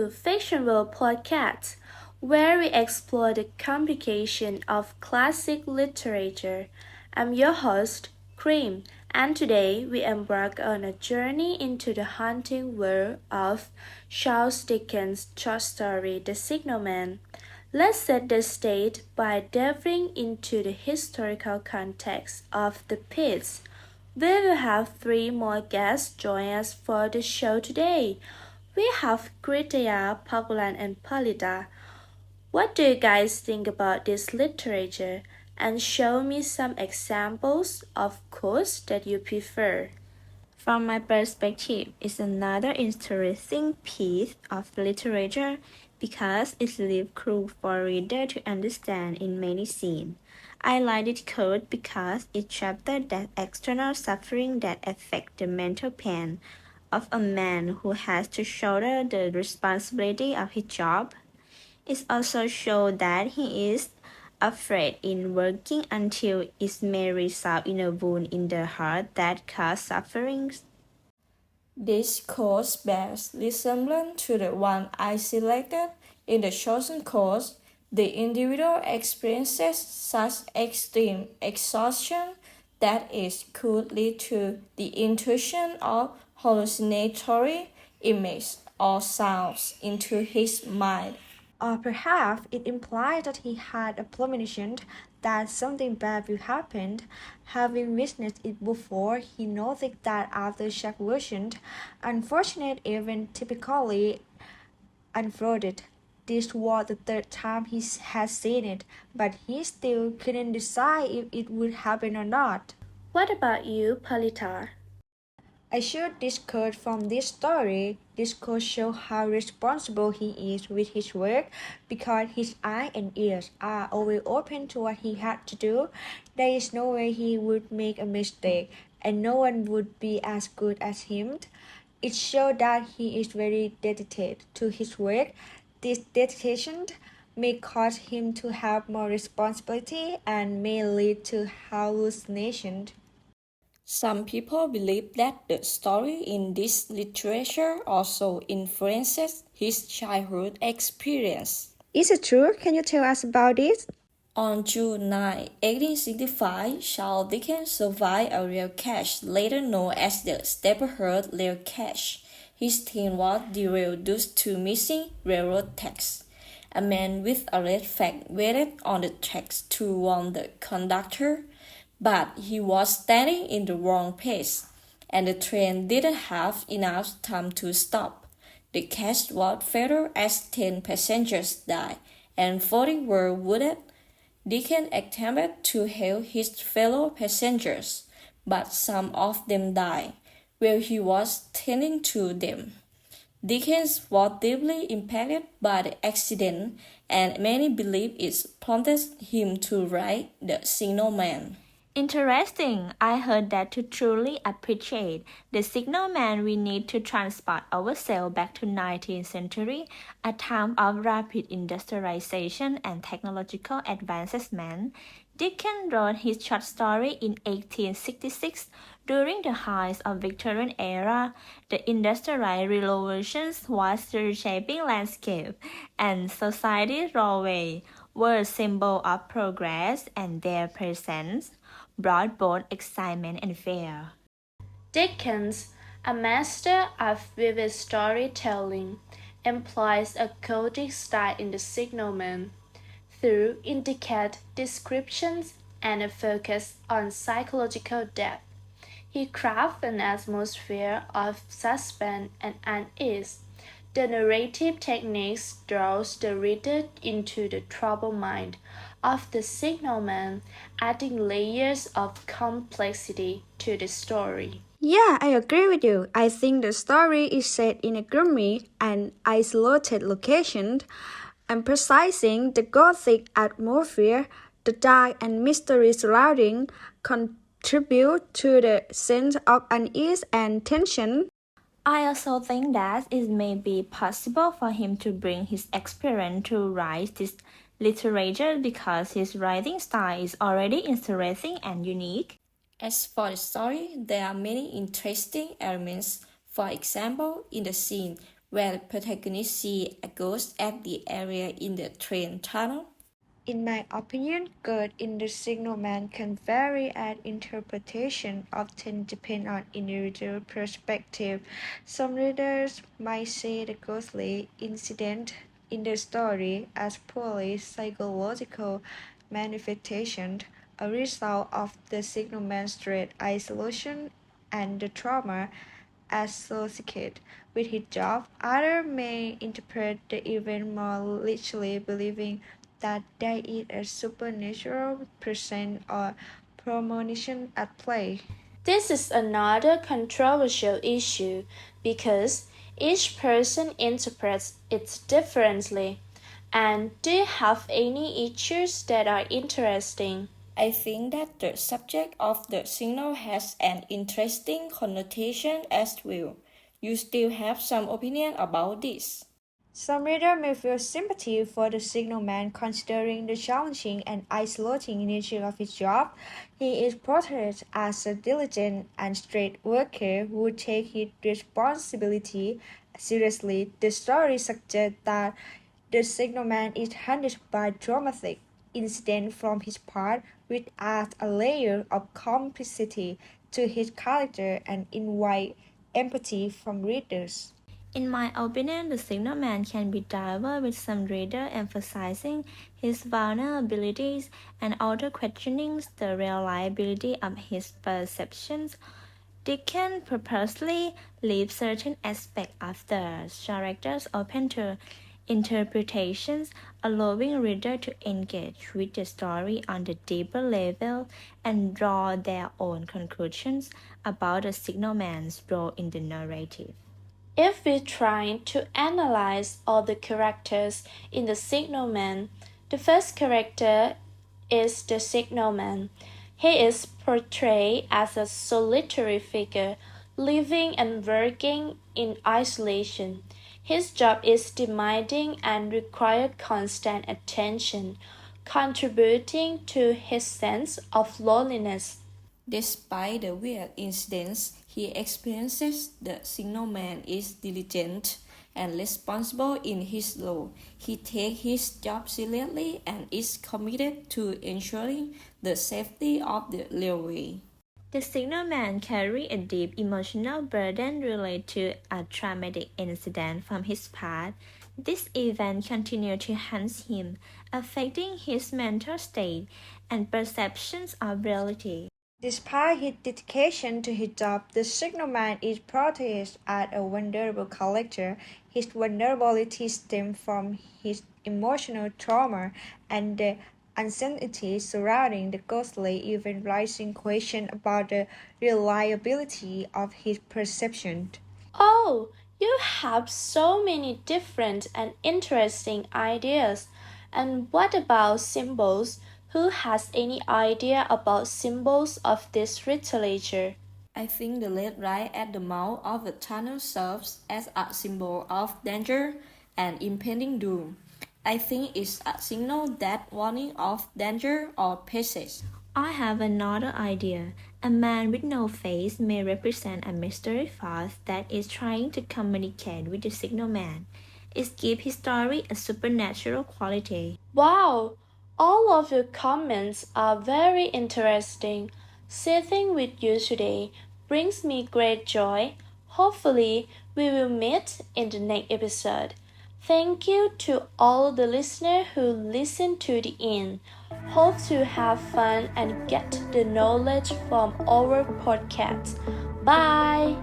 to Fiction World Podcast, where we explore the complication of classic literature. I'm your host, Cream, and today we embark on a journey into the haunting world of Charles Dickens' short story, The Signalman. Let's set the stage by delving into the historical context of the piece. We will have three more guests join us for the show today. We have Krittaya, Phakwaran, and Palita. What do you guys think about this literature? And show me some examples of quotes that you prefer. From my perspective, it's another interesting piece of literature because it leaves clues for reader to understand in many scenes. I like this quote because it chapters that external suffering that affect the mental pain of a man who has to shoulder the responsibility of his job. It also shows that he is afraid in working until it may result in a wound in the heart that causes suffering. This course bears resemblance to the one I selected in the chosen course. The individual experiences such extreme exhaustion that it could lead to the intuition of hallucinatory images or sounds into his mind. Or perhaps it implies that he had a premonition that something bad will happen. Having witnessed it before, he noticed that after such version, unfortunate events typically unfolded. This was the third time he had seen it, but he still couldn't decide if it would happen or not. What about you, Palita? I showed this quote from this story. This quote shows how responsible he is with his work because his eyes and ears are always open to what he had to do. There is no way he would make a mistake, and no one would be as good as him. It shows that he is very dedicated to his work. This dedication may cause him to have more responsibility and may lead to hallucinations. Some people believe that the story in this literature also influences his childhood experience. Is it true? Can you tell us about it? On June 9, 1865, Charles Dickens survived a rail crash later known as the Staplehurst rail crash. His train was derailed due to missing railroad tracks. A man with a red flag waited on the tracks to warn the conductor, but he was standing in the wrong place, and the train didn't have enough time to stop. The crash was fatal as 10 passengers died and 40 were wounded. Dickens attempted to help his fellow passengers, but some of them died while he was tending to them. Dickens was deeply impacted by the accident, and many believe it prompted him to write The Signalman. Interesting. I heard that to truly appreciate the signalman we need to transport ourselves back to 19th century, a time of rapid industrialization and technological advancement. Dickens wrote his short story in 1866 during the height of Victorian era. The Industrial Revolution was reshaping landscape, and society railway were a symbol of progress, and their presence brought both excitement and fear. Dickens, a master of vivid storytelling, employs a coding style in The Signalman. Through intricate descriptions and a focus on psychological depth, he crafts an atmosphere of suspense and unease. The narrative techniques draws the reader into the troubled mind of the signalman, adding layers of complexity to the story. Yeah, I agree with you. I think the story is set in a gloomy and isolated location, emphasizing the gothic atmosphere. The dark and mystery surrounding contribute to the sense of unease and tension. I also think that it may be possible for him to bring his experience to write this literature because his writing style is already interesting and unique. As for the story, there are many interesting elements. For example, in the scene where the protagonist sees a ghost at the area in the train tunnel? In my opinion, good in the signalman can vary and interpretation often depend on individual perspective. Some readers might see the ghostly incident in the story as purely psychological manifestation, a result of the signalman's dread isolation and the trauma associated with his job. Others may interpret the event more literally, believing that there is a supernatural presence or premonition at play. This is another controversial issue because each person interprets it differently. And do you have any issues that are interesting? I think that the subject of the signal has an interesting connotation as well. You still have some opinion about this? Some readers may feel sympathy for the signalman considering the challenging and isolating nature of his job. He is portrayed as a diligent and straight worker who takes his responsibility seriously. The story suggests that the signalman is hunted by dramatic incident from his part, which adds a layer of complexity to his character and invite empathy from readers. In my opinion, the signalman can be diverse, with some reader emphasizing his vulnerabilities and others questioning the reliability of his perceptions. Dickens purposely leaves certain aspects of the characters open to interpretations, allowing readers to engage with the story on the deeper level and draw their own conclusions about the signalman's role in the narrative. If we try to analyze all the characters in the signalman, the first character is the signalman. He is portrayed as a solitary figure, living and working in isolation. His job is demanding and requires constant attention, contributing to his sense of loneliness. Despite the weird incidents he experiences, the signalman is diligent and responsible in his role. He takes his job seriously and is committed to ensuring the safety of the railway. The signalman carries a deep emotional burden related to a traumatic incident from his past. This event continues to haunt him, affecting his mental state and perceptions of reality. Despite his dedication to his job, the signalman is portrayed as a vulnerable character. His vulnerability stems from his emotional trauma and the uncertainty surrounding the ghostly event, raising questions about the reliability of his perception. Oh, you have so many different and interesting ideas. And what about symbols? Who has any idea about symbols of this literature? I think the red light at the mouth of the tunnel serves as a symbol of danger and impending doom. I think it's a signal that warning of danger or passage. I have another idea. A man with no face may represent a mystery force that is trying to communicate with the signalman. It gives his story a supernatural quality. Wow, all of your comments are very interesting. Sitting with you today brings me great joy. Hopefully, we will meet in the next episode. Thank you to all the listeners who listened to the end. Hope to have fun and get the knowledge from our podcast. Bye!